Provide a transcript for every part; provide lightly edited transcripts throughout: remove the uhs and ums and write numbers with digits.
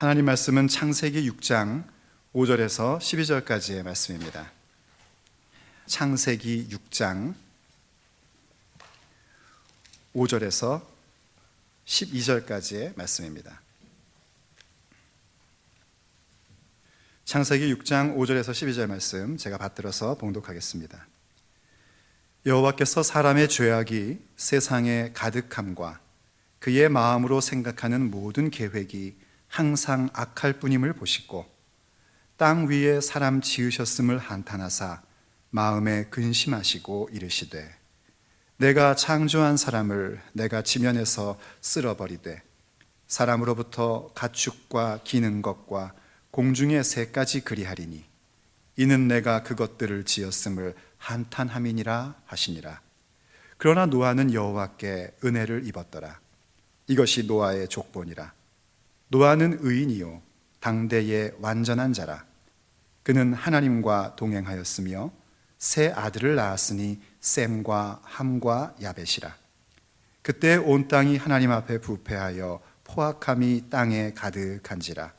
하나님 말씀은 창세기 6장 5절에서 12절까지의 말씀입니다. 창세기 6장 5절에서 12절까지의 말씀입니다. 창세기 6장 5절에서 12절 말씀 제가 받들어서 봉독하겠습니다. 여호와께서 사람의 죄악이 세상에 가득함과 그의 마음으로 생각하는 모든 계획이 항상 악할 뿐임을 보시고 땅 위에 사람 지으셨음을 한탄하사 마음에 근심하시고 이르시되 내가 창조한 사람을 내가 지면에서 쓸어버리되 사람으로부터 가축과 기는 것과 공중의 새까지 그리하리니 이는 내가 그것들을 지었음을 한탄함이니라 하시니라. 그러나 노아는 여호와께 은혜를 입었더라. 이것이 노아의 족본이라. 노아는 의인이요 당대의 완전한 자라. 그는 하나님과 동행하였으며 세 아들을 낳았으니 셈과 함과 야벳이라. 그때 온 땅이 하나님 앞에 부패하여 포악함이 땅에 가득한지라.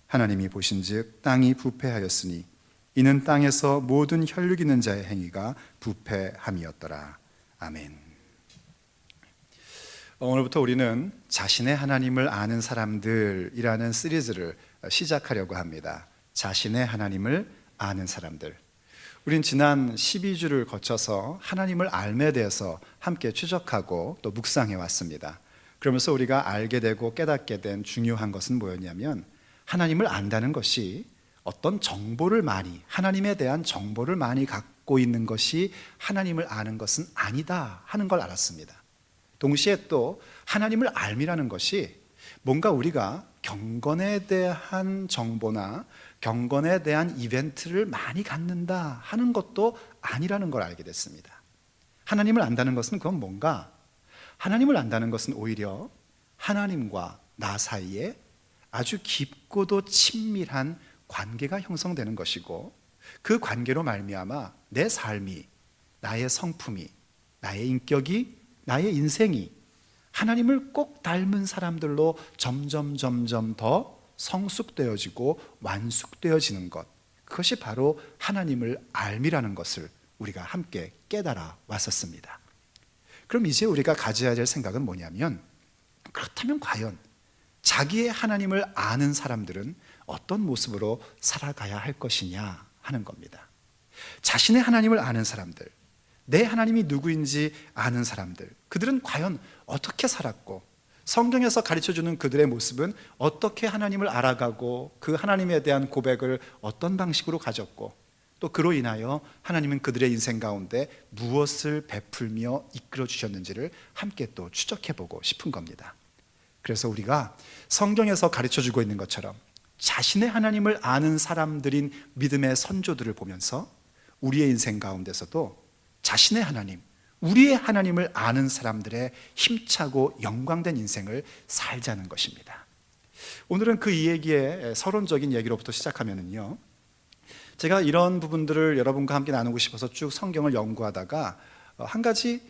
하나님이 보신즉 땅이 부패하였으니 이는 땅에서 모든 혈육 있는 자의 행위가 부패함이었더라. 아멘. 오늘부터 우리는 자신의 하나님을 아는 사람들이라는 시리즈를 시작하려고 합니다. 자신의 하나님을 아는 사람들. 우린 지난 12주를 거쳐서 하나님을 알에 대해서 함께 추적하고 또 묵상해 왔습니다. 그러면서 우리가 알게 되고 깨닫게 된 중요한 것은 뭐였냐면 하나님을 안다는 것이 어떤 정보를 많이, 하나님에 대한 정보를 많이 갖고 있는 것이 하나님을 아는 것은 아니다 하는 걸 알았습니다. 동시에 또 하나님을 알미라는 것이 뭔가 우리가 경건에 대한 정보나 경건에 대한 이벤트를 많이 갖는다 하는 것도 아니라는 걸 알게 됐습니다. 하나님을 안다는 것은 그건 뭔가, 하나님을 안다는 것은 오히려 하나님과 나 사이에 아주 깊고도 친밀한 관계가 형성되는 것이고 그 관계로 말미암아 내 삶이, 나의 성품이, 나의 인격이, 나의 인생이 하나님을 꼭 닮은 사람들로 점점 더 성숙되어지고 완숙되어지는 것, 그것이 바로 하나님을 알미라는 것을 우리가 함께 깨달아 왔었습니다. 그럼 이제 우리가 가져야 될 생각은 뭐냐면, 그렇다면 과연 자기의 하나님을 아는 사람들은 어떤 모습으로 살아가야 할 것이냐 하는 겁니다. 자신의 하나님을 아는 사람들, 내 하나님이 누구인지 아는 사람들, 그들은 과연 어떻게 살았고 성경에서 가르쳐주는 그들의 모습은 어떻게 하나님을 알아가고 그 하나님에 대한 고백을 어떤 방식으로 가졌고 또 그로 인하여 하나님은 그들의 인생 가운데 무엇을 베풀며 이끌어 주셨는지를 함께 또 추적해보고 싶은 겁니다. 그래서 우리가 성경에서 가르쳐주고 있는 것처럼 자신의 하나님을 아는 사람들인 믿음의 선조들을 보면서 우리의 인생 가운데서도 자신의 하나님, 우리의 하나님을 아는 사람들의 힘차고 영광된 인생을 살자는 것입니다. 오늘은 그 이야기의 서론적인 얘기로부터 시작하면요, 제가 이런 부분들을 여러분과 함께 나누고 싶어서 쭉 성경을 연구하다가 한 가지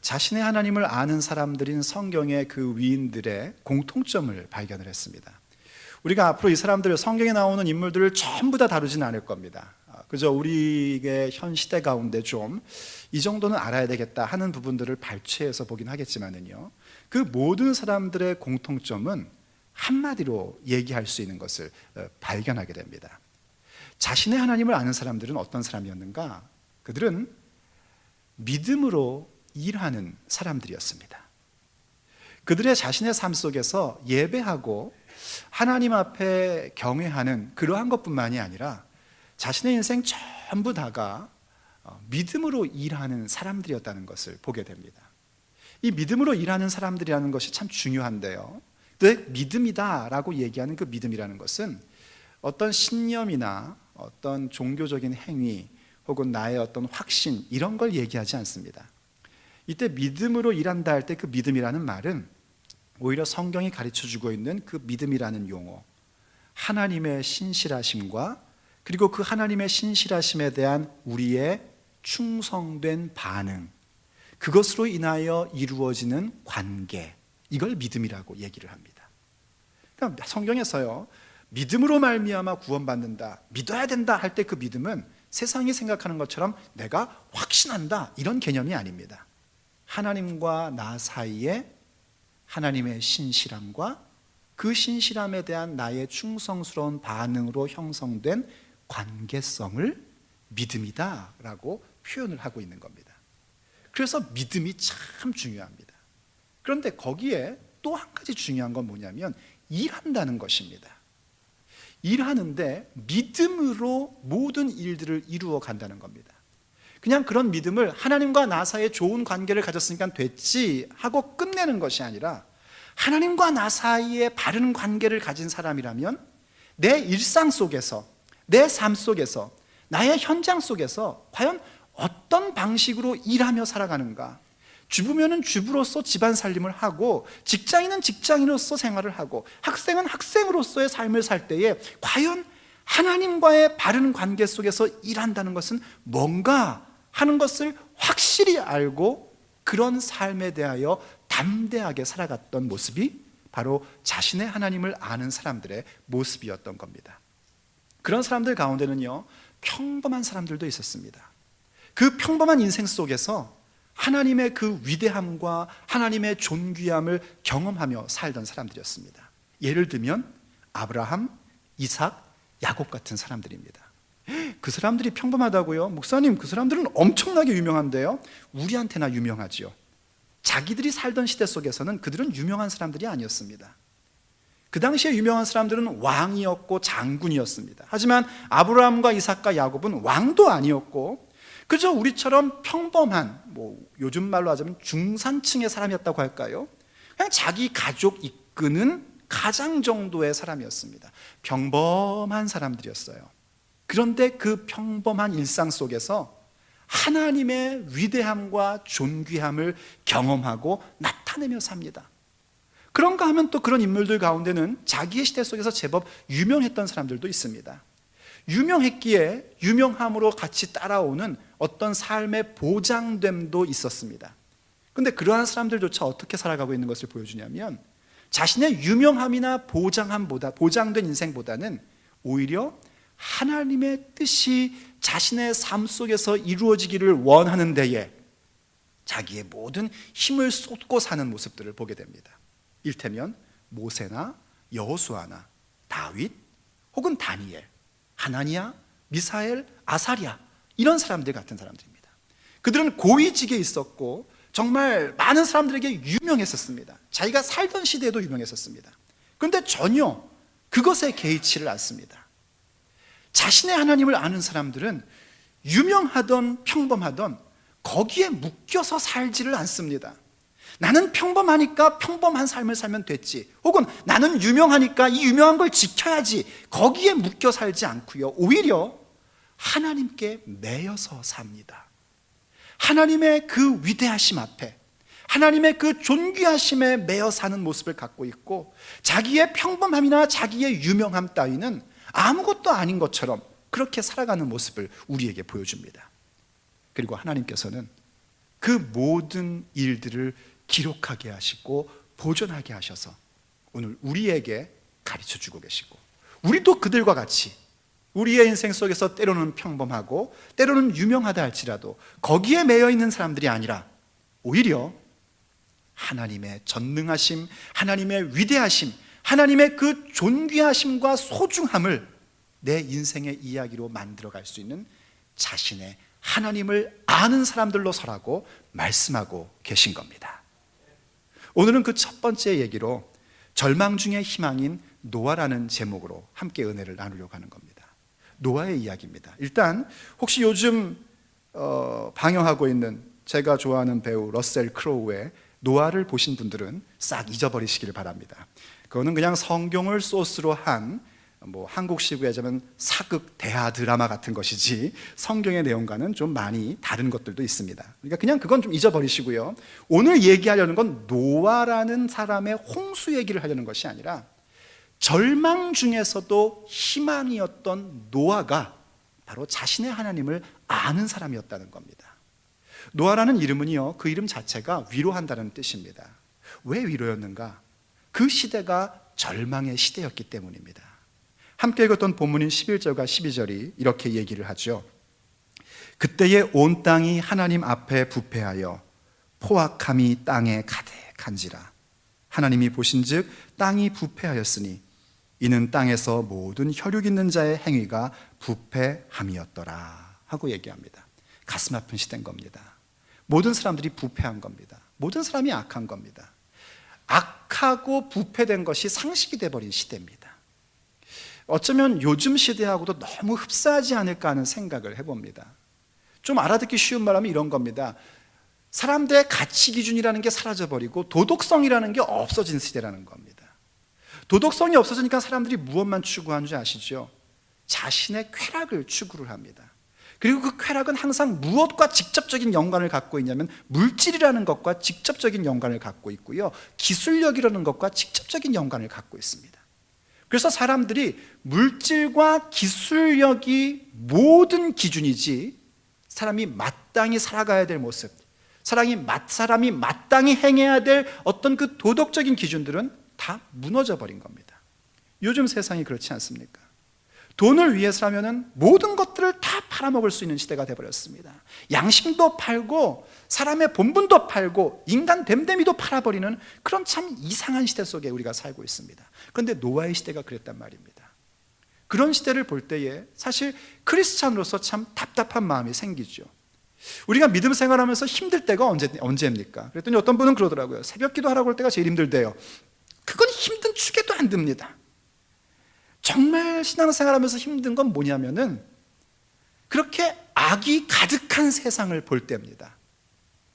자신의 하나님을 아는 사람들인 성경의 그 위인들의 공통점을 발견을 했습니다. 우리가 앞으로 이 사람들, 성경에 나오는 인물들을 전부 다 다루지는 않을 겁니다. 그저 우리의 현 시대 가운데 좀 이 정도는 알아야 되겠다 하는 부분들을 발췌해서 보긴 하겠지만은요, 그 모든 사람들의 공통점은 한마디로 얘기할 수 있는 것을 발견하게 됩니다. 자신의 하나님을 아는 사람들은 어떤 사람이었는가? 그들은 믿음으로 일하는 사람들이었습니다. 그들의 자신의 삶 속에서 예배하고 하나님 앞에 경외하는 그러한 것뿐만이 아니라 자신의 인생 전부 다가 믿음으로 일하는 사람들이었다는 것을 보게 됩니다. 이 믿음으로 일하는 사람들이라는 것이 참 중요한데요, 믿음이다라고 얘기하는 그 믿음이라는 것은 어떤 신념이나 어떤 종교적인 행위 혹은 나의 어떤 확신, 이런 걸 얘기하지 않습니다. 이때 믿음으로 일한다 할 때 그 믿음이라는 말은 오히려 성경이 가르쳐주고 있는 그 믿음이라는 용어, 하나님의 신실하심과 그리고 그 하나님의 신실하심에 대한 우리의 충성된 반응, 그것으로 인하여 이루어지는 관계, 이걸 믿음이라고 얘기를 합니다. 그러니까 성경에서요, 믿음으로 말미암아 구원받는다, 믿어야 된다 할 때 그 믿음은 세상이 생각하는 것처럼 내가 확신한다, 이런 개념이 아닙니다. 하나님과 나 사이에 하나님의 신실함과 그 신실함에 대한 나의 충성스러운 반응으로 형성된 관계성을 믿음이다라고 표현을 하고 있는 겁니다. 그래서 믿음이 참 중요합니다. 그런데 거기에 또 한 가지 중요한 건 뭐냐면 일한다는 것입니다. 일하는데 믿음으로 모든 일들을 이루어 간다는 겁니다. 그냥 그런 믿음을 하나님과 나 사이에 좋은 관계를 가졌으니까 됐지 하고 끝내는 것이 아니라, 하나님과 나 사이에 바른 관계를 가진 사람이라면 내 일상 속에서, 내 삶 속에서, 나의 현장 속에서 과연 어떤 방식으로 일하며 살아가는가, 주부면은 주부로서 집안 살림을 하고, 직장인은 직장인으로서 생활을 하고, 학생은 학생으로서의 삶을 살 때에 과연 하나님과의 바른 관계 속에서 일한다는 것은 뭔가 하는 것을 확실히 알고 그런 삶에 대하여 담대하게 살아갔던 모습이 바로 자신의 하나님을 아는 사람들의 모습이었던 겁니다. 그런 사람들 가운데는요, 평범한 사람들도 있었습니다. 그 평범한 인생 속에서 하나님의 그 위대함과 하나님의 존귀함을 경험하며 살던 사람들이었습니다. 예를 들면 아브라함, 이삭, 야곱 같은 사람들입니다. 그 사람들이 평범하다고요? 목사님, 그 사람들은 엄청나게 유명한데요? 우리한테나 유명하지요. 자기들이 살던 시대 속에서는 그들은 유명한 사람들이 아니었습니다. 그 당시에 유명한 사람들은 왕이었고 장군이었습니다. 하지만 아브라함과 이삭과 야곱은 왕도 아니었고 그저 우리처럼 평범한, 요즘 말로 하자면 중산층의 사람이었다고 할까요? 그냥 자기 가족 이끄는 가장 정도의 사람이었습니다. 평범한 사람들이었어요. 그런데 그 평범한 일상 속에서 하나님의 위대함과 존귀함을 경험하고 나타내며 삽니다. 그런가 하면 또 그런 인물들 가운데는 자기의 시대 속에서 제법 유명했던 사람들도 있습니다. 유명했기에 유명함으로 같이 따라오는 어떤 삶의 보장됨도 있었습니다. 그런데 그러한 사람들조차 어떻게 살아가고 있는 것을 보여주냐면, 자신의 유명함이나 보장된 인생보다는 오히려 하나님의 뜻이 자신의 삶 속에서 이루어지기를 원하는 데에 자기의 모든 힘을 쏟고 사는 모습들을 보게 됩니다. 일테면 모세나 여호수아나 다윗 혹은 다니엘, 하나니아, 미사엘, 아사랴, 이런 사람들 같은 사람들입니다. 그들은 고위직에 있었고 정말 많은 사람들에게 유명했었습니다. 자기가 살던 시대에도 유명했었습니다. 그런데 전혀 그것에 개의치를 않습니다. 자신의 하나님을 아는 사람들은 유명하던 평범하던 거기에 묶여서 살지를 않습니다. 나는 평범하니까 평범한 삶을 살면 됐지, 혹은 나는 유명하니까 이 유명한 걸 지켜야지, 거기에 묶여 살지 않고요, 오히려 하나님께 매여서 삽니다. 하나님의 그 위대하심 앞에, 하나님의 그 존귀하심에 매여 사는 모습을 갖고 있고, 자기의 평범함이나 자기의 유명함 따위는 아무것도 아닌 것처럼 그렇게 살아가는 모습을 우리에게 보여줍니다. 그리고 하나님께서는 그 모든 일들을 기록하게 하시고 보존하게 하셔서 오늘 우리에게 가르쳐주고 계시고, 우리도 그들과 같이 우리의 인생 속에서 때로는 평범하고 때로는 유명하다 할지라도 거기에 매여 있는 사람들이 아니라 오히려 하나님의 전능하심, 하나님의 위대하심, 하나님의 그 존귀하심과 소중함을 내 인생의 이야기로 만들어갈 수 있는 자신의 하나님을 아는 사람들로 서라고 말씀하고 계신 겁니다. 오늘은 그 첫 번째 얘기로 절망 중의 희망인 노아라는 제목으로 함께 은혜를 나누려고 하는 겁니다. 노아의 이야기입니다. 일단 혹시 요즘 방영하고 있는 제가 좋아하는 배우 러셀 크로우의 노아를 보신 분들은 싹 잊어버리시기를 바랍니다. 그거는 그냥 성경을 소스로 한 한국식으로 하자면 사극 대하 드라마 같은 것이지 성경의 내용과는 좀 많이 다른 것들도 있습니다. 그러니까 그냥 그건 좀 잊어버리시고요. 오늘 얘기하려는 건 노아라는 사람의 홍수 얘기를 하려는 것이 아니라 절망 중에서도 희망이었던 노아가 바로 자신의 하나님을 아는 사람이었다는 겁니다. 노아라는 이름은요, 그 이름 자체가 위로한다는 뜻입니다. 왜 위로였는가? 그 시대가 절망의 시대였기 때문입니다. 함께 읽었던 본문인 11절과 12절이 이렇게 얘기를 하죠. 그때에 온 땅이 하나님 앞에 부패하여 포악함이 땅에 가득한지라. 하나님이 보신즉 땅이 부패하였으니 이는 땅에서 모든 혈육 있는 자의 행위가 부패함이었더라 하고 얘기합니다. 가슴 아픈 시대인 겁니다. 모든 사람들이 부패한 겁니다. 모든 사람이 악한 겁니다. 악하고 부패된 것이 상식이 돼버린 시대입니다. 어쩌면 요즘 시대하고도 너무 흡사하지 않을까 하는 생각을 해봅니다. 좀 알아듣기 쉬운 말하면 이런 겁니다. 사람들의 가치 기준이라는 게 사라져버리고 도덕성이라는 게 없어진 시대라는 겁니다. 도덕성이 없어지니까 사람들이 무엇만 추구하는 줄 아시죠? 자신의 쾌락을 추구를 합니다. 그리고 그 쾌락은 항상 무엇과 직접적인 연관을 갖고 있냐면 물질이라는 것과 직접적인 연관을 갖고 있고요, 기술력이라는 것과 직접적인 연관을 갖고 있습니다. 그래서 사람들이 물질과 기술력이 모든 기준이지, 사람이 마땅히 살아가야 될 모습, 사람이 마땅히 행해야 될 어떤 그 도덕적인 기준들은 다 무너져 버린 겁니다. 요즘 세상이 그렇지 않습니까? 돈을 위해서라면 모든 것들을 다 팔아먹을 수 있는 시대가 되어버렸습니다. 양심도 팔고 사람의 본분도 팔고 인간 됨됨이도 팔아버리는 그런 참 이상한 시대 속에 우리가 살고 있습니다. 그런데 노아의 시대가 그랬단 말입니다. 그런 시대를 볼 때에 사실 크리스찬으로서 참 답답한 마음이 생기죠. 우리가 믿음 생활하면서 힘들 때가 언제입니까? 그랬더니 어떤 분은 그러더라고요. 새벽 기도하라고 할 때가 제일 힘들대요. 그건 힘든 축에도 안 듭니다. 정말 신앙생활하면서 힘든 건 뭐냐면은 그렇게 악이 가득한 세상을 볼 때입니다.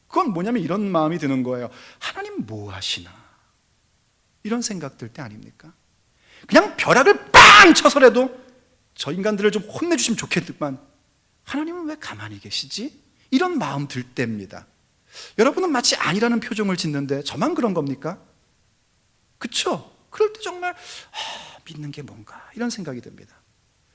그건 뭐냐면 이런 마음이 드는 거예요. 하나님 뭐 하시나? 이런 생각 들 때 아닙니까? 그냥 벼락을 빵 쳐서라도 저 인간들을 좀 혼내주시면 좋겠지만 하나님은 왜 가만히 계시지? 이런 마음 들 때입니다. 여러분은 마치 아니라는 표정을 짓는데 저만 그런 겁니까? 그렇죠? 그럴 때 정말 믿는 게 뭔가 이런 생각이 듭니다.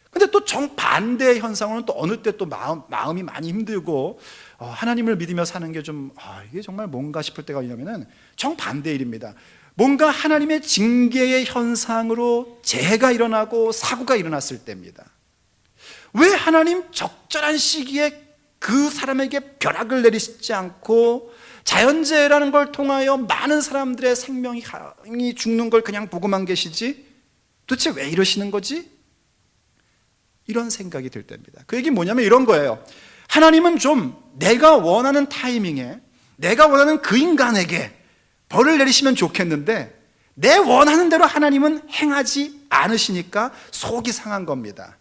근데 또 정반대의 현상으로는 또 어느 때 또 마음이 많이 힘들고 하나님을 믿으며 사는 게 좀 이게 정말 뭔가 싶을 때가 있냐면은 정반대의 일입니다. 뭔가 하나님의 징계의 현상으로 재해가 일어나고 사고가 일어났을 때입니다. 왜 하나님 적절한 시기에 그 사람에게 벼락을 내리시지 않고 자연재해라는 걸 통하여 많은 사람들의 생명이 죽는 걸 그냥 보고만 계시지? 도대체 왜 이러시는 거지? 이런 생각이 들 때입니다. 그 얘기는 뭐냐면 이런 거예요. 하나님은 좀 내가 원하는 타이밍에 내가 원하는 그 인간에게 벌을 내리시면 좋겠는데 내 원하는 대로 하나님은 행하지 않으시니까 속이 상한 겁니다.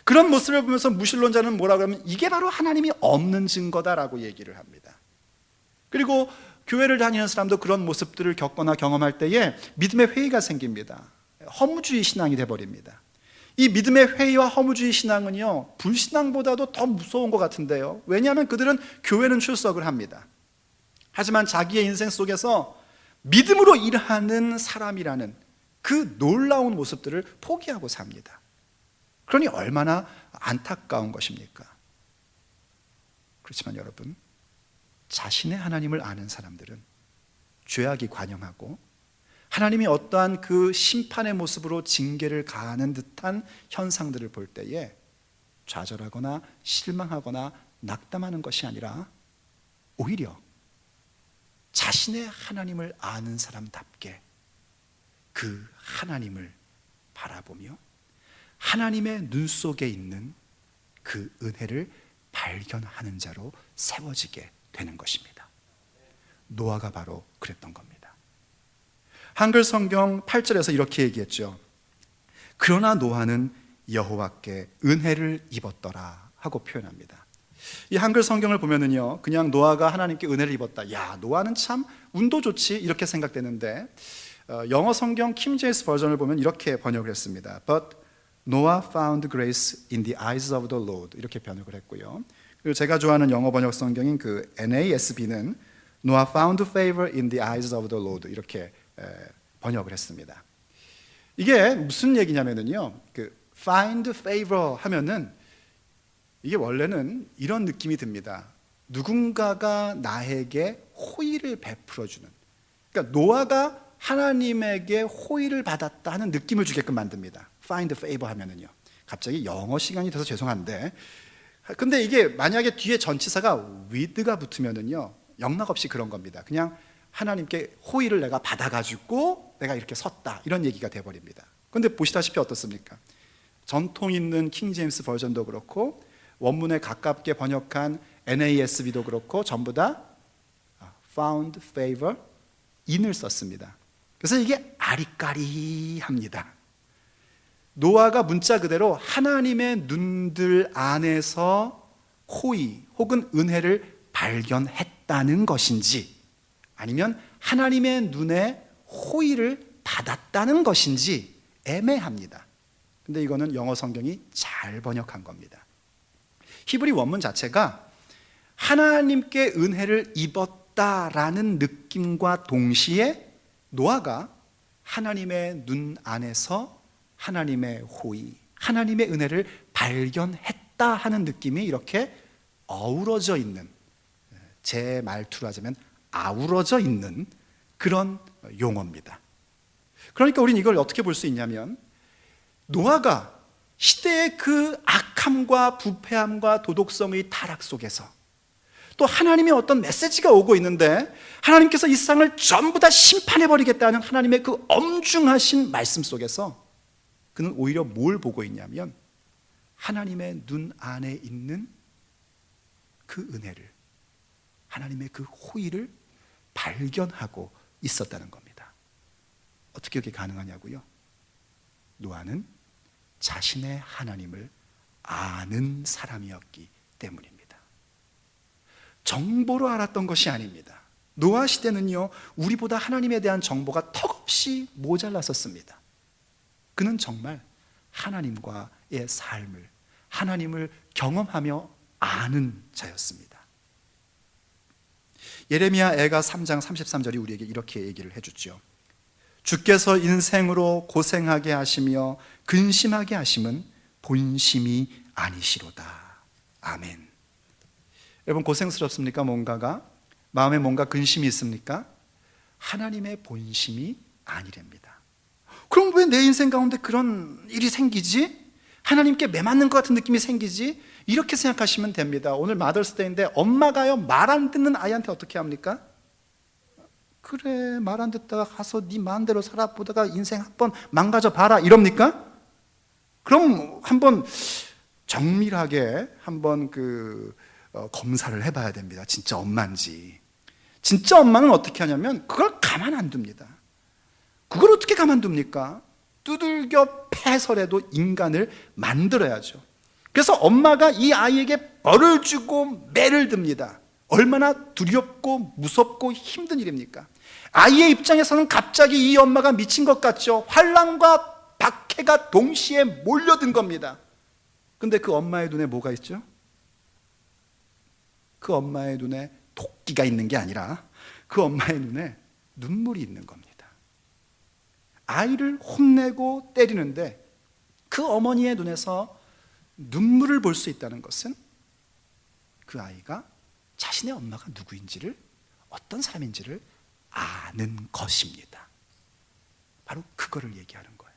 그런 모습을 보면서 무신론자는 뭐라고 하면 이게 바로 하나님이 없는 증거다라고 얘기를 합니다. 그리고 교회를 다니는 사람도 그런 모습들을 겪거나 경험할 때에 믿음의 회의가 생깁니다. 허무주의 신앙이 돼버립니다. 이 믿음의 회의와 허무주의 신앙은요, 불신앙보다도 더 무서운 것 같은데요. 왜냐하면 그들은 교회는 출석을 합니다. 하지만 자기의 인생 속에서 믿음으로 일하는 사람이라는 그 놀라운 모습들을 포기하고 삽니다. 그러니 얼마나 안타까운 것입니까? 그렇지만 여러분, 자신의 하나님을 아는 사람들은 죄악이 관영하고 하나님이 어떠한 그 심판의 모습으로 징계를 가하는 듯한 현상들을 볼 때에 좌절하거나 실망하거나 낙담하는 것이 아니라 오히려 자신의 하나님을 아는 사람답게 그 하나님을 바라보며 하나님의 눈 속에 있는 그 은혜를 발견하는 자로 세워지게 되는 것입니다. 노아가 바로 그랬던 겁니다. 한글 성경 8절에서 이렇게 얘기했죠. 그러나 노아는 여호와께 은혜를 입었더라 하고 표현합니다. 이 한글 성경을 보면은요, 그냥 노아가 하나님께 은혜를 입었다, 야, 노아는 참 운도 좋지, 이렇게 생각되는데 영어 성경 킹 제임스 버전을 보면 이렇게 번역을 했습니다. But Noah found grace in the eyes of the Lord, 이렇게 번역을 했고요. 그리고 제가 좋아하는 영어 번역 성경인 그 NASB는 Noah found favor in the eyes of the Lord, 이렇게 번역을 했습니다. 이게 무슨 얘기냐면요, 그 find favor 하면은 이게 원래는 이런 느낌이 듭니다. 누군가가 나에게 호의를 베풀어주는, 그러니까 노아가 하나님에게 호의를 받았다 하는 느낌을 주게끔 만듭니다. find favor 하면은요. 갑자기 영어 시간이 돼서 죄송한데, 근데 이게 만약에 뒤에 전치사가 with가 붙으면은요, 영락없이 그런 겁니다. 그냥 하나님께 호의를 내가 받아가지고 내가 이렇게 섰다, 이런 얘기가 돼버립니다. 근데 보시다시피 어떻습니까? 전통 있는 킹 제임스 버전도 그렇고 원문에 가깝게 번역한 NASB도 그렇고 전부 다 found favor in을 썼습니다. 그래서 이게 아리까리합니다. 노아가 문자 그대로 하나님의 눈들 안에서 호의 혹은 은혜를 발견했다는 것인지, 아니면 하나님의 눈에 호의를 받았다는 것인지 애매합니다. 근데 이거는 영어 성경이 잘 번역한 겁니다. 히브리 원문 자체가 하나님께 은혜를 입었다라는 느낌과 동시에 노아가 하나님의 눈 안에서 하나님의 호의, 하나님의 은혜를 발견했다 하는 느낌이 이렇게 어우러져 있는, 제 말투로 하자면 아우러져 있는 그런 용어입니다. 그러니까 우리는 이걸 어떻게 볼 수 있냐면, 노아가 시대의 그 악함과 부패함과 도덕성의 타락 속에서 또 하나님의 어떤 메시지가 오고 있는데, 하나님께서 이 세상을 전부 다 심판해버리겠다는 하나님의 그 엄중하신 말씀 속에서 그는 오히려 뭘 보고 있냐면, 하나님의 눈 안에 있는 그 은혜를, 하나님의 그 호의를 발견하고 있었다는 겁니다. 어떻게 그게 가능하냐고요? 노아는 자신의 하나님을 아는 사람이었기 때문입니다. 정보로 알았던 것이 아닙니다. 노아 시대는요, 우리보다 하나님에 대한 정보가 턱없이 모자랐었습니다. 그는 정말 하나님과의 삶을, 하나님을 경험하며 아는 자였습니다. 예레미야 애가 3장 33절이 우리에게 이렇게 얘기를 해주죠. 주께서 인생으로 고생하게 하시며 근심하게 하심은 본심이 아니시로다. 아멘. 여러분, 고생스럽습니까? 뭔가가 마음에 뭔가 근심이 있습니까? 하나님의 본심이 아니랍니다. 그럼 왜 내 인생 가운데 그런 일이 생기지? 하나님께 매맞는 것 같은 느낌이 생기지? 이렇게 생각하시면 됩니다. 오늘 마더스데이인데 엄마가요, 말 안 듣는 아이한테 어떻게 합니까? 그래, 말 안 듣다가 가서 네 마음대로 살아보다가 인생 한번 망가져 봐라, 이럽니까? 그럼 한번 정밀하게 한번 검사를 해봐야 됩니다. 진짜 엄마인지. 진짜 엄마는 어떻게 하냐면 그걸 가만 안 둡니다. 그걸 어떻게 가만둡니까? 두들겨 패서라도 인간을 만들어야죠. 그래서 엄마가 이 아이에게 벌을 주고 매를 듭니다. 얼마나 두렵고 무섭고 힘든 일입니까? 아이의 입장에서는 갑자기 이 엄마가 미친 것 같죠. 환난과 박해가 동시에 몰려든 겁니다. 근데 그 엄마의 눈에 뭐가 있죠? 그 엄마의 눈에 토끼가 있는 게 아니라 그 엄마의 눈에 눈물이 있는 겁니다. 아이를 혼내고 때리는데 그 어머니의 눈에서 눈물을 볼 수 있다는 것은 그 아이가 자신의 엄마가 누구인지를, 어떤 사람인지를 아는 것입니다. 바로 그거를 얘기하는 거예요.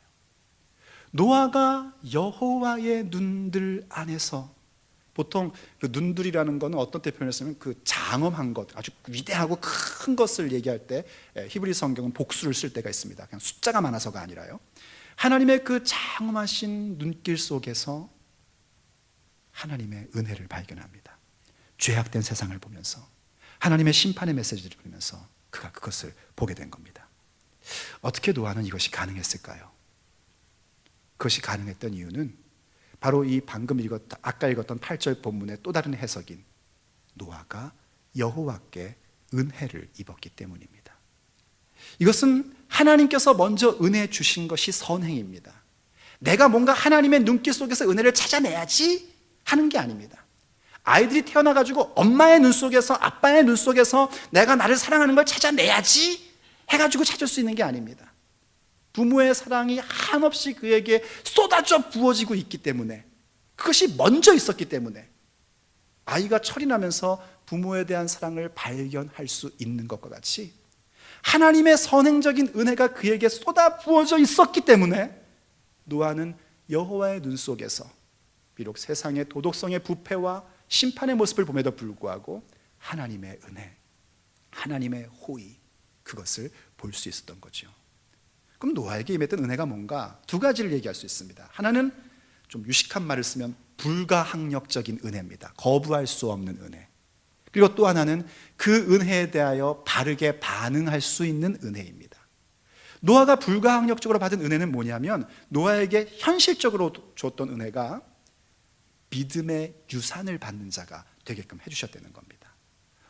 노아가 여호와의 눈들 안에서 보통 그 눈들이라는 거는 어떤 때 표현했으면 그 장엄한 것, 아주 위대하고 큰 것을 얘기할 때 히브리 성경은 복수를 쓸 때가 있습니다. 그냥 숫자가 많아서가 아니라요. 하나님의 그 장엄하신 눈길 속에서 하나님의 은혜를 발견합니다. 죄악된 세상을 보면서 하나님의 심판의 메시지를 보면서 그가 그것을 보게 된 겁니다. 어떻게 노아는 이것이 가능했을까요? 그것이 가능했던 이유는 바로 이 방금 아까 읽었던 8절 본문의 또 다른 해석인 노아가 여호와께 은혜를 입었기 때문입니다. 이것은 하나님께서 먼저 은혜 주신 것이 선행입니다. 내가 뭔가 하나님의 눈길 속에서 은혜를 찾아내야지 하는 게 아닙니다. 아이들이 태어나가지고 엄마의 눈 속에서, 아빠의 눈 속에서 내가 나를 사랑하는 걸 찾아내야지 해가지고 찾을 수 있는 게 아닙니다. 부모의 사랑이 한없이 그에게 쏟아져 부어지고 있기 때문에, 그것이 먼저 있었기 때문에 아이가 철이 나면서 부모에 대한 사랑을 발견할 수 있는 것과 같이 하나님의 선행적인 은혜가 그에게 쏟아 부어져 있었기 때문에 노아는 여호와의 눈 속에서 비록 세상의 도덕성의 부패와 심판의 모습을 봄에도 불구하고 하나님의 은혜, 하나님의 호의, 그것을 볼 수 있었던 거죠. 그럼 노아에게 임했던 은혜가 뭔가? 두 가지를 얘기할 수 있습니다. 하나는 좀 유식한 말을 쓰면 불가항력적인 은혜입니다. 거부할 수 없는 은혜. 그리고 또 하나는 그 은혜에 대하여 바르게 반응할 수 있는 은혜입니다. 노아가 불가항력적으로 받은 은혜는 뭐냐면, 노아에게 현실적으로 줬던 은혜가 믿음의 유산을 받는 자가 되게끔 해주셨다는 겁니다.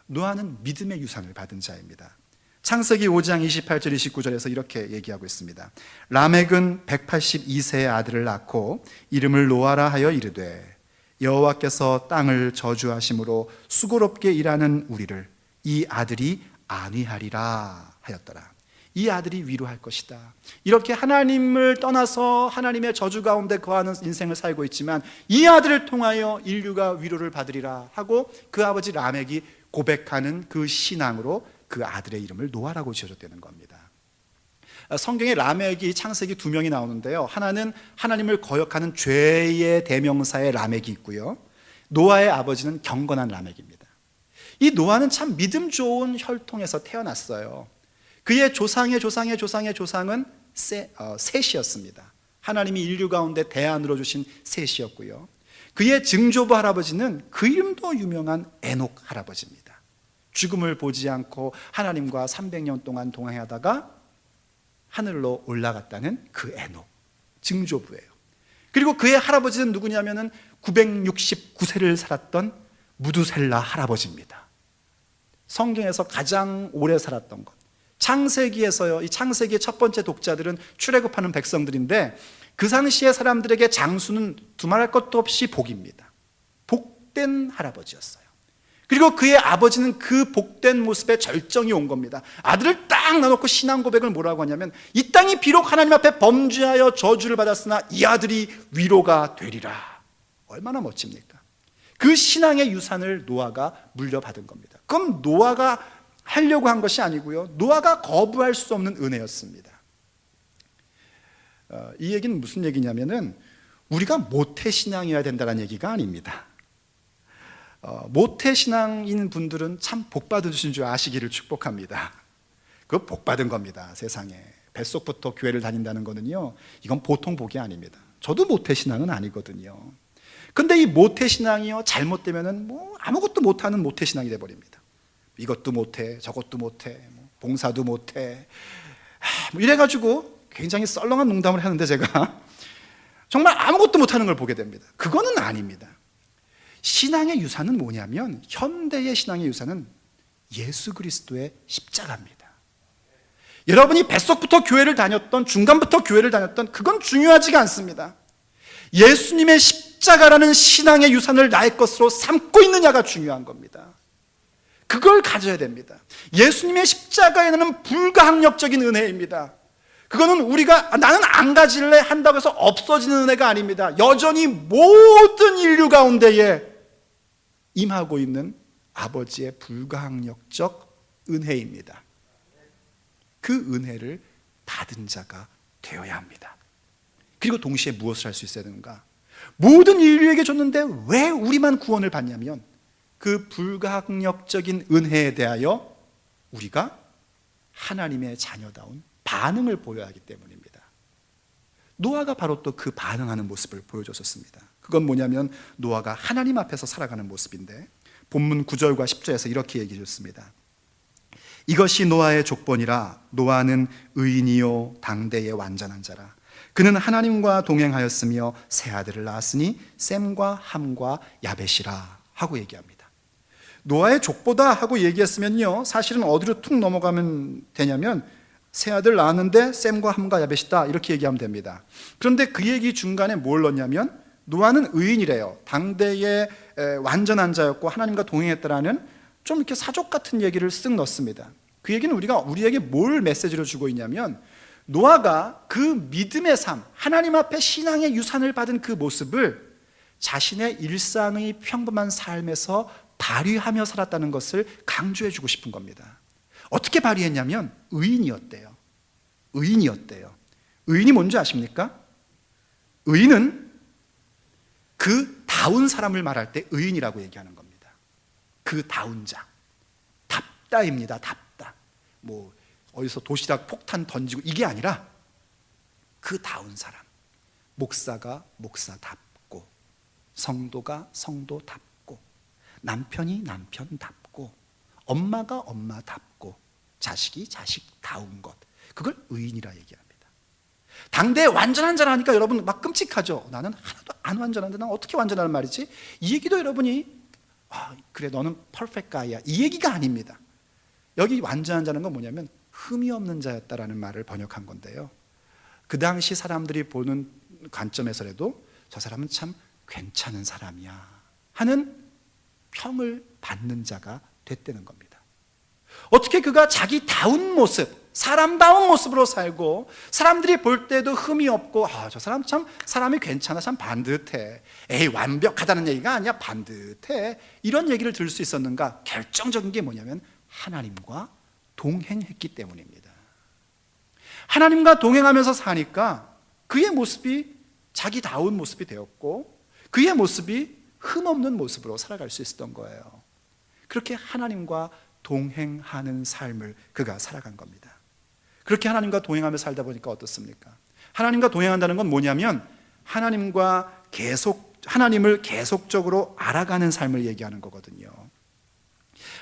노아는 믿음의 유산을 받은 자입니다. 창세기 5장 28절 29절에서 이렇게 얘기하고 있습니다. 라멕은 182세의 아들을 낳고 이름을 노아라 하여 이르되 여호와께서 땅을 저주하심으로 수고롭게 일하는 우리를 이 아들이 안위하리라 하였더라. 이 아들이 위로할 것이다. 이렇게 하나님을 떠나서 하나님의 저주 가운데 거하는 인생을 살고 있지만 이 아들을 통하여 인류가 위로를 받으리라 하고 그 아버지 라멕이 고백하는 그 신앙으로 그 아들의 이름을 노아라고 지어줬다는 겁니다. 성경에 라멕이 창세기 2명이 나오는데요, 하나는 하나님을 거역하는 죄의 대명사의 라멕이 있고요, 노아의 아버지는 경건한 라멕입니다. 이 노아는 참 믿음 좋은 혈통에서 태어났어요. 그의 조상의 조상은 셋이었습니다. 하나님이 인류 가운데 대안으로 주신 셋이었고요, 그의 증조부 할아버지는 그 이름도 유명한 에녹 할아버지입니다. 죽음을 보지 않고 하나님과 300년 동안 동행하다가 하늘로 올라갔다는 그 에녹, 증조부예요. 그리고 그의 할아버지는 누구냐면은 969세를 살았던 무두셀라 할아버지입니다. 성경에서 가장 오래 살았던 것. 창세기에서요, 이 창세기의 첫 번째 독자들은 출애굽하는 백성들인데 그 당시의 사람들에게 장수는 두말할 것도 없이 복입니다. 복된 할아버지였어요. 그리고 그의 아버지는 그 복된 모습에 절정이 온 겁니다. 아들을 딱 놔놓고 신앙 고백을 뭐라고 하냐면, 이 땅이 비록 하나님 앞에 범죄하여 저주를 받았으나 이 아들이 위로가 되리라. 얼마나 멋집니까? 그 신앙의 유산을 노아가 물려받은 겁니다. 그럼 노아가 하려고 한 것이 아니고요, 노아가 거부할 수 없는 은혜였습니다. 이 얘기는 무슨 얘기냐면은 우리가 모태신앙이어야 된다는 얘기가 아닙니다. 모태신앙인 분들은 참 복받으신 줄 아시기를 축복합니다. 그거 복받은 겁니다. 세상에 뱃속부터 교회를 다닌다는 거는요, 이건 보통 복이 아닙니다. 저도 모태신앙은 아니거든요. 근데 이 모태신앙이요, 잘못되면은 뭐 아무것도 못하는 모태신앙이 돼버립니다. 이것도 못해, 저것도 못해, 봉사도 못해, 뭐 이래가지고 굉장히 썰렁한 농담을 하는데 제가 정말 아무것도 못하는 걸 보게 됩니다. 그거는 아닙니다. 신앙의 유산은 뭐냐면, 현대의 신앙의 유산은 예수 그리스도의 십자가입니다. 여러분이 뱃속부터 교회를 다녔던, 중간부터 교회를 다녔던, 그건 중요하지가 않습니다. 예수님의 십자가라는 신앙의 유산을 나의 것으로 삼고 있느냐가 중요한 겁니다. 그걸 가져야 됩니다. 예수님의 십자가에는 불가항력적인 은혜입니다. 그거는 우리가 나는 안 가질래 한다고 해서 없어지는 은혜가 아닙니다. 여전히 모든 인류 가운데에 임하고 있는 아버지의 불가항력적 은혜입니다. 그 은혜를 받은 자가 되어야 합니다. 그리고 동시에 무엇을 할 수 있어야 되는가? 모든 인류에게 줬는데 왜 우리만 구원을 받냐면 그 불가항력적인 은혜에 대하여 우리가 하나님의 자녀다운 반응을 보여야 하기 때문입니다. 노아가 바로 또 그 반응하는 모습을 보여줬었습니다. 그건 뭐냐면 노아가 하나님 앞에서 살아가는 모습인데 본문 9절과 10절에서 이렇게 얘기해 줬습니다. 이것이 노아의 족본이라. 노아는 의인이요 당대의 완전한 자라. 그는 하나님과 동행하였으며 세 아들을 낳았으니 셈과 함과 야벳이라 하고 얘기합니다. 노아의 족보다 하고 얘기했으면요, 사실은 어디로 툭 넘어가면 되냐면 세 아들 낳았는데 셈과 함과 야벳이다 이렇게 얘기하면 됩니다. 그런데 그 얘기 중간에 뭘 넣냐면 노아는 의인이래요. 당대의 완전한 자였고 하나님과 동행했다라는 좀 이렇게 사족 같은 얘기를 쓱 넣습니다. 그 얘기는 우리에게 뭘 메시지로 주고 있냐면 노아가 그 믿음의 삶, 하나님 앞에 신앙의 유산을 받은 그 모습을 자신의 일상의 평범한 삶에서 발휘하며 살았다는 것을 강조해 주고 싶은 겁니다. 어떻게 발휘했냐면 의인이었대요. 의인이 뭔지 아십니까? 의인은 그 다운 사람을 말할 때 의인이라고 얘기하는 겁니다. 그 다운 자, 답다입니다. 답다. 뭐 어디서 도시락 폭탄 던지고 이게 아니라 그 다운 사람. 목사가 목사답고, 성도가 성도답고, 남편이 남편답고, 엄마가 엄마답고, 자식이 자식다운 것, 그걸 의인이라 얘기합니다. 당대에 완전한 자라니까 여러분 막 끔찍하죠. 나는 하나도 안 완전한데 난 어떻게 완전하는 말이지? 이 얘기도 여러분이 그래 너는 퍼펙트 가이야 이 얘기가 아닙니다. 여기 완전한 자는 건 뭐냐면 흠이 없는 자였다라는 말을 번역한 건데요, 그 당시 사람들이 보는 관점에서라도 저 사람은 참 괜찮은 사람이야 하는 평을 받는 자가 됐다는 겁니다. 어떻게 그가 자기다운 모습, 사람다운 모습으로 살고 사람들이 볼 때도 흠이 없고 저 사람 참 사람이 괜찮아, 참 반듯해, 에이 완벽하다는 얘기가 아니야, 반듯해, 이런 얘기를 들을 수 있었는가? 결정적인 게 뭐냐면 하나님과 동행했기 때문입니다. 하나님과 동행하면서 사니까 그의 모습이 자기다운 모습이 되었고 그의 모습이 흠없는 모습으로 살아갈 수 있었던 거예요. 그렇게 하나님과 동행하는 삶을 그가 살아간 겁니다. 그렇게 하나님과 동행하며 살다 보니까 어떻습니까? 하나님과 동행한다는 건 뭐냐면 하나님을 계속적으로 알아가는 삶을 얘기하는 거거든요.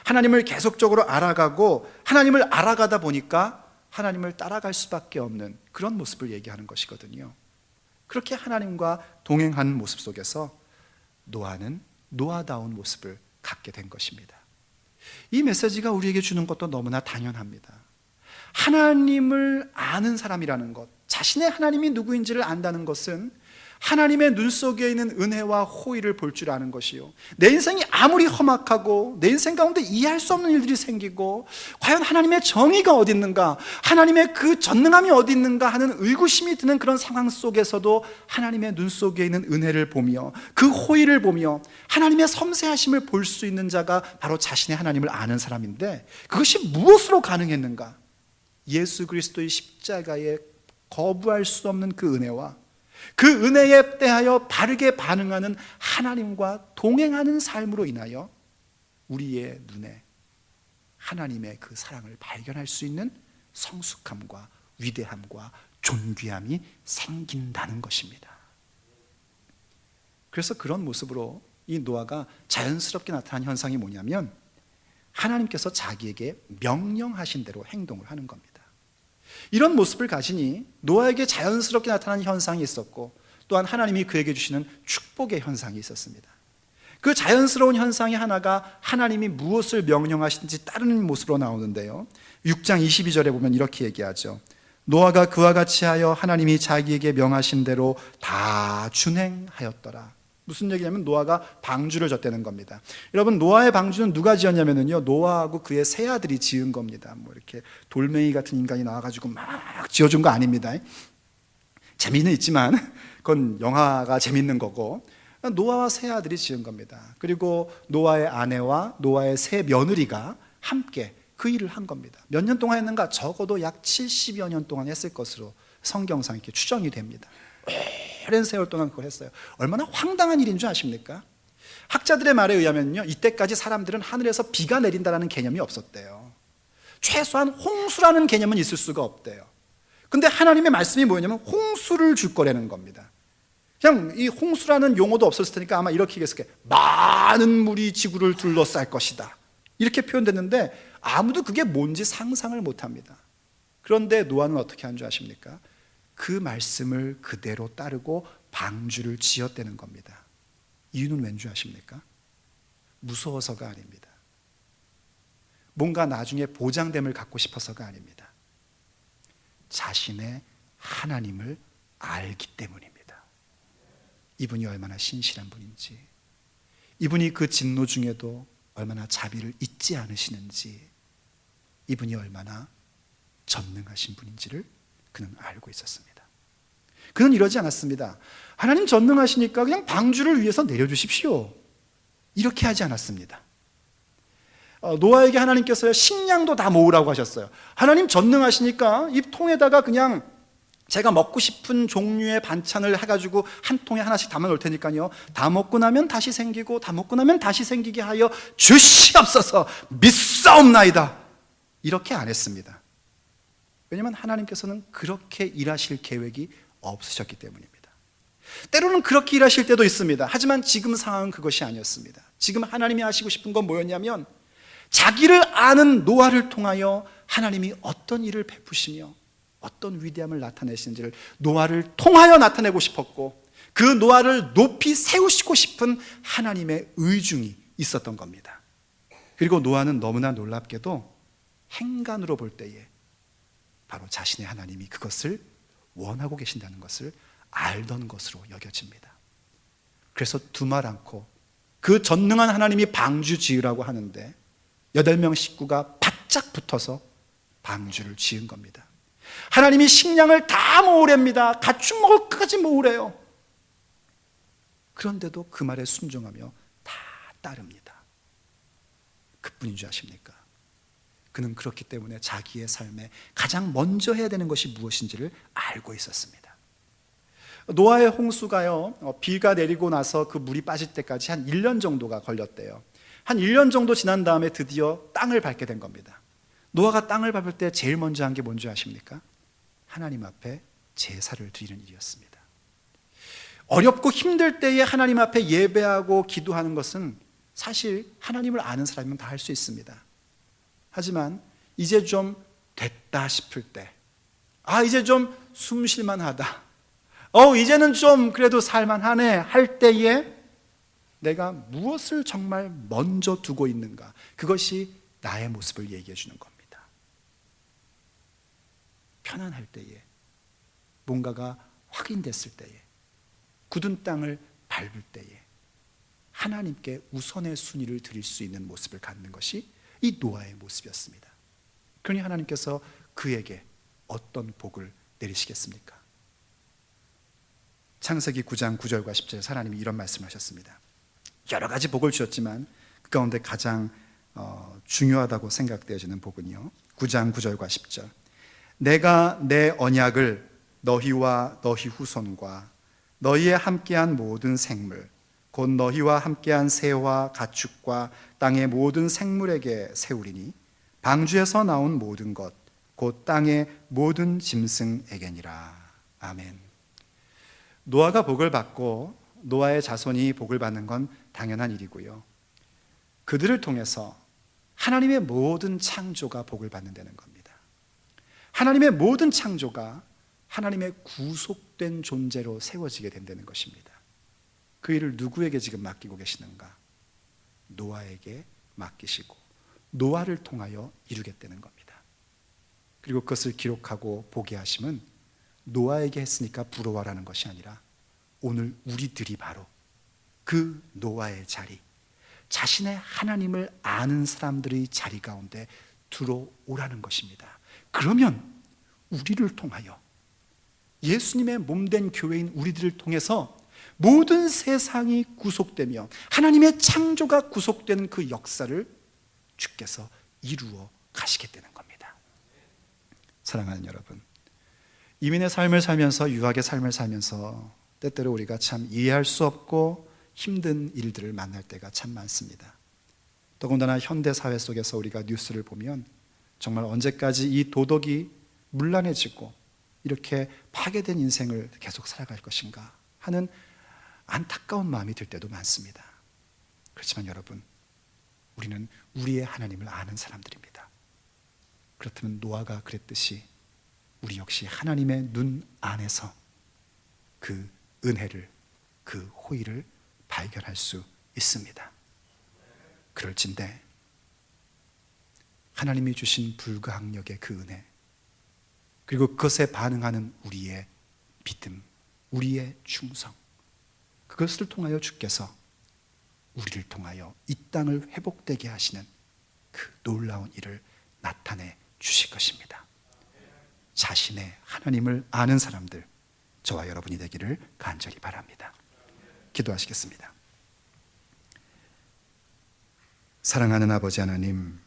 하나님을 계속적으로 알아가고 하나님을 알아가다 보니까 하나님을 따라갈 수밖에 없는 그런 모습을 얘기하는 것이거든요. 그렇게 하나님과 동행하는 모습 속에서 노아는 노아다운 모습을 갖게 된 것입니다. 이 메시지가 우리에게 주는 것도 너무나 당연합니다. 하나님을 아는 사람이라는 것, 자신의 하나님이 누구인지를 안다는 것은 하나님의 눈 속에 있는 은혜와 호의를 볼 줄 아는 것이요, 내 인생이 아무리 험악하고 내 인생 가운데 이해할 수 없는 일들이 생기고 과연 하나님의 정의가 어디 있는가, 하나님의 그 전능함이 어디 있는가 하는 의구심이 드는 그런 상황 속에서도 하나님의 눈 속에 있는 은혜를 보며 그 호의를 보며 하나님의 섬세하심을 볼 수 있는 자가 바로 자신의 하나님을 아는 사람인데, 그것이 무엇으로 가능했는가? 예수 그리스도의 십자가에 거부할 수 없는 그 은혜와 그 은혜에 대하여 바르게 반응하는 하나님과 동행하는 삶으로 인하여 우리의 눈에 하나님의 그 사랑을 발견할 수 있는 성숙함과 위대함과 존귀함이 생긴다는 것입니다. 그래서 그런 모습으로 이 노아가 자연스럽게 나타난 현상이 뭐냐면 하나님께서 자기에게 명령하신 대로 행동을 하는 겁니다. 이런 모습을 가지니 노아에게 자연스럽게 나타나는 현상이 있었고 또한 하나님이 그에게 주시는 축복의 현상이 있었습니다. 그 자연스러운 현상이 하나가 하나님이 무엇을 명령하시는지 따르는 모습으로 나오는데요, 6장 22절에 보면 이렇게 얘기하죠. 노아가 그와 같이 하여 하나님이 자기에게 명하신 대로 다 준행하였더라. 무슨 얘기냐면 노아가 방주를 졌다는 겁니다. 여러분, 노아의 방주는 누가 지었냐면요, 노아하고 그의 세 아들이 지은 겁니다. 뭐 이렇게 돌멩이 같은 인간이 나와가지고 막 지어준 거 아닙니다. 재미는 있지만 그건 영화가 재밌는 거고, 노아와 세 아들이 지은 겁니다. 그리고 노아의 아내와 노아의 세 며느리가 함께 그 일을 한 겁니다. 몇 년 동안 했는가? 적어도 약 70여 년 동안 했을 것으로 성경상 이렇게 추정이 됩니다. 오랜 세월 동안 그걸 했어요. 얼마나 황당한 일인 줄 아십니까? 학자들의 말에 의하면요, 이때까지 사람들은 하늘에서 비가 내린다는 개념이 없었대요. 최소한 홍수라는 개념은 있을 수가 없대요. 근데 하나님의 말씀이 뭐냐면 홍수를 줄 거라는 겁니다. 그냥 이 홍수라는 용어도 없었을 테니까 아마 이렇게 얘기했을 거예요. 많은 물이 지구를 둘러쌀 것이다, 이렇게 표현됐는데 아무도 그게 뭔지 상상을 못합니다. 그런데 노아는 어떻게 한 줄 아십니까? 그 말씀을 그대로 따르고 방주를 지었다는 겁니다. 이유는 왠지 아십니까? 무서워서가 아닙니다. 뭔가 나중에 보장됨을 갖고 싶어서가 아닙니다. 자신의 하나님을 알기 때문입니다. 이분이 얼마나 신실한 분인지, 이분이 그 진노 중에도 얼마나 자비를 잊지 않으시는지, 이분이 얼마나 전능하신 분인지를 그는 알고 있었습니다. 그는 이러지 않았습니다. 하나님 전능하시니까 그냥 방주를 위해서 내려주십시오, 이렇게 하지 않았습니다. 노아에게 하나님께서 식량도 다 모으라고 하셨어요. 하나님 전능하시니까 이 통에다가 그냥 제가 먹고 싶은 종류의 반찬을 해가지고 한 통에 하나씩 담아 놓을 테니까요, 다 먹고 나면 다시 생기고 다 먹고 나면 다시 생기게 하여 주시옵소서 믿사옵나이다, 이렇게 안 했습니다. 왜냐하면 하나님께서는 그렇게 일하실 계획이 없으셨기 때문입니다. 때로는 그렇게 일하실 때도 있습니다. 하지만 지금 상황은 그것이 아니었습니다. 지금 하나님이 하시고 싶은 건 뭐였냐면 자기를 아는 노아를 통하여 하나님이 어떤 일을 베푸시며 어떤 위대함을 나타내시는지를 노아를 통하여 나타내고 싶었고, 그 노아를 높이 세우시고 싶은 하나님의 의중이 있었던 겁니다. 그리고 노아는 너무나 놀랍게도 행간으로 볼 때에 바로 자신의 하나님이 그것을 원하고 계신다는 것을 알던 것으로 여겨집니다. 그래서 두말 않고 그 전능한 하나님이 방주 지으라고 하는데 8명 식구가 바짝 붙어서 방주를 지은 겁니다. 하나님이 식량을 다 모으랍니다. 가축 먹을 것까지 모으래요. 그런데도 그 말에 순종하며 다 따릅니다. 그뿐인 줄 아십니까? 그는 그렇기 때문에 자기의 삶에 가장 먼저 해야 되는 것이 무엇인지를 알고 있었습니다. 노아의 홍수가요, 비가 내리고 나서 그 물이 빠질 때까지 한 1년 정도가 걸렸대요. 한 1년 정도 지난 다음에 드디어 땅을 밟게 된 겁니다. 노아가 땅을 밟을 때 제일 먼저 한 게 뭔지 아십니까? 하나님 앞에 제사를 드리는 일이었습니다. 어렵고 힘들 때에 하나님 앞에 예배하고 기도하는 것은 사실 하나님을 아는 사람이면 다 할 수 있습니다. 하지만 이제 좀 됐다 싶을 때, 이제 좀 숨 쉴만하다, 이제는 좀 그래도 살만하네 할 때에 내가 무엇을 정말 먼저 두고 있는가, 그것이 나의 모습을 얘기해 주는 겁니다. 편안할 때에, 뭔가가 확인됐을 때에, 굳은 땅을 밟을 때에 하나님께 우선의 순위를 드릴 수 있는 모습을 갖는 것이 이 노아의 모습이었습니다. 그러니 하나님께서 그에게 어떤 복을 내리시겠습니까? 창세기 9장 9절과 10절에 하나님이 이런 말씀을 하셨습니다. 여러 가지 복을 주셨지만 그 가운데 가장 중요하다고 생각되어지는 복은요, 9장 9절과 10절. 내가 내 언약을 너희와 너희 후손과 너희에 함께한 모든 생물, 곧 너희와 함께한 새와 가축과 땅의 모든 생물에게 세우리니 방주에서 나온 모든 것, 곧 땅의 모든 짐승에게니라. 아멘. 노아가 복을 받고 노아의 자손이 복을 받는 건 당연한 일이고요, 그들을 통해서 하나님의 모든 창조가 복을 받는다는 겁니다. 하나님의 모든 창조가 하나님의 구속된 존재로 세워지게 된다는 것입니다. 그 일을 누구에게 지금 맡기고 계시는가? 노아에게 맡기시고 노아를 통하여 이루겠다는 겁니다. 그리고 그것을 기록하고 보게 하심은 노아에게 했으니까 부러워라는 것이 아니라 오늘 우리들이 바로 그 노아의 자리, 자신의 하나님을 아는 사람들의 자리 가운데 들어오라는 것입니다. 그러면 우리를 통하여, 예수님의 몸된 교회인 우리들을 통해서 모든 세상이 구속되며 하나님의 창조가 구속된 그 역사를 주께서 이루어 가시겠다는 겁니다. 사랑하는 여러분, 이민의 삶을 살면서, 유학의 삶을 살면서 때때로 우리가 참 이해할 수 없고 힘든 일들을 만날 때가 참 많습니다. 더군다나 현대 사회 속에서 우리가 뉴스를 보면 정말 언제까지 이 도덕이 문란해지고 이렇게 파괴된 인생을 계속 살아갈 것인가 하는 안타까운 마음이 들 때도 많습니다. 그렇지만 여러분, 우리는 우리의 하나님을 아는 사람들입니다. 그렇다면 노아가 그랬듯이 우리 역시 하나님의 눈 안에서 그 은혜를, 그 호의를 발견할 수 있습니다. 그럴진데 하나님이 주신 불가항력의 그 은혜, 그리고 그것에 반응하는 우리의 믿음, 우리의 충성, 그것을 통하여 주께서 우리를 통하여 이 땅을 회복되게 하시는 그 놀라운 일을 나타내 주실 것입니다. 자신의 하나님을 아는 사람들, 저와 여러분이 되기를 간절히 바랍니다. 기도하시겠습니다. 사랑하는 아버지 하나님,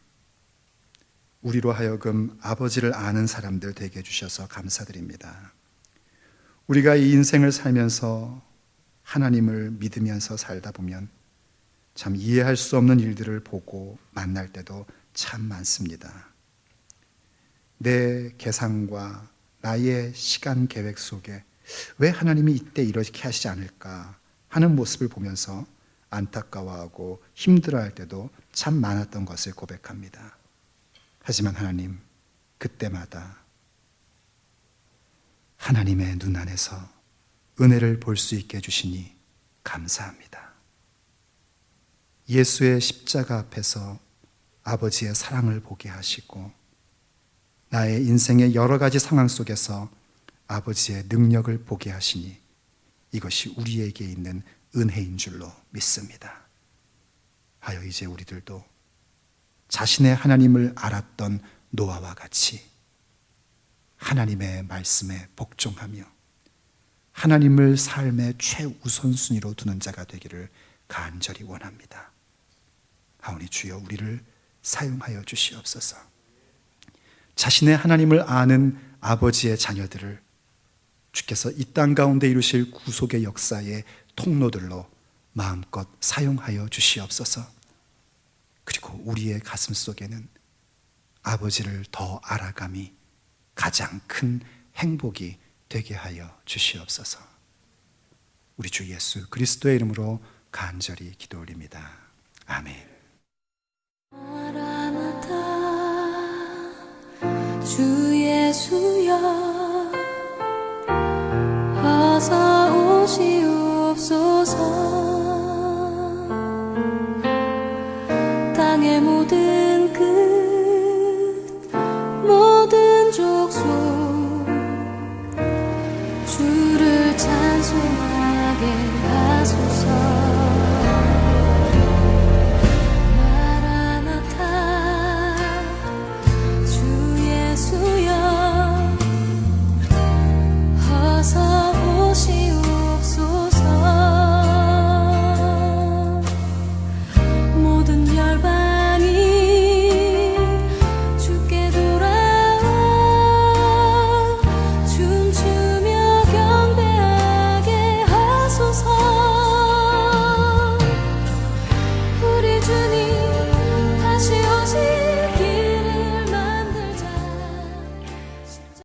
우리로 하여금 아버지를 아는 사람들 되게 해주셔서 감사드립니다. 우리가 이 인생을 살면서 하나님을 믿으면서 살다 보면 참 이해할 수 없는 일들을 보고 만날 때도 참 많습니다. 내 계산과 나의 시간 계획 속에 왜 하나님이 이때 이렇게 하시지 않을까 하는 모습을 보면서 안타까워하고 힘들어할 때도 참 많았던 것을 고백합니다. 하지만 하나님, 그때마다 하나님의 눈 안에서 은혜를 볼 수 있게 해주시니 감사합니다. 예수의 십자가 앞에서 아버지의 사랑을 보게 하시고 나의 인생의 여러 가지 상황 속에서 아버지의 능력을 보게 하시니 이것이 우리에게 있는 은혜인 줄로 믿습니다. 하여 이제 우리들도 자신의 하나님을 알았던 노아와 같이 하나님의 말씀에 복종하며 하나님을 삶의 최우선순위로 두는 자가 되기를 간절히 원합니다. 하오니 주여 우리를 사용하여 주시옵소서. 자신의 하나님을 아는 아버지의 자녀들을 주께서 이 땅 가운데 이루실 구속의 역사의 통로들로 마음껏 사용하여 주시옵소서. 그리고 우리의 가슴 속에는 아버지를 더 알아감이 가장 큰 행복이 되게 하여 주시옵소서. 우리 주 예수 그리스도의 이름으로 간절히 기도 올립니다. 아멘. 주 예수여